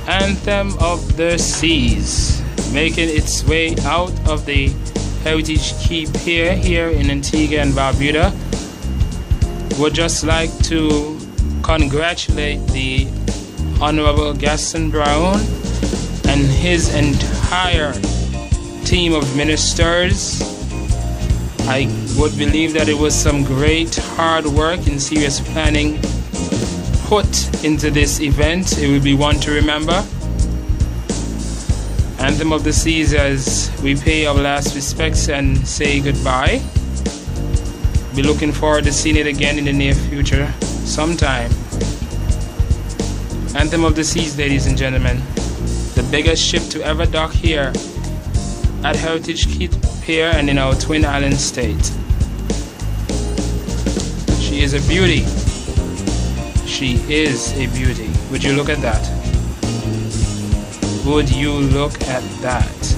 Anthem of the Seas, making its way out of the Heritage Key Pier here in Antigua and Barbuda. Would just like to congratulate the Honorable Gaston Brown and his entire team of ministers. I would believe that it was some great hard work and serious planning put into this event. It will be one to remember. Anthem of the Seas, as we pay our last respects and say goodbye. Be looking forward to seeing it again in the near future sometime. Anthem of the Seas, ladies and gentlemen, the biggest ship to ever dock here at Heritage Key Pier and in our Twin Island state. She is a beauty. She is a beauty. Would you look at that? Would you look at that?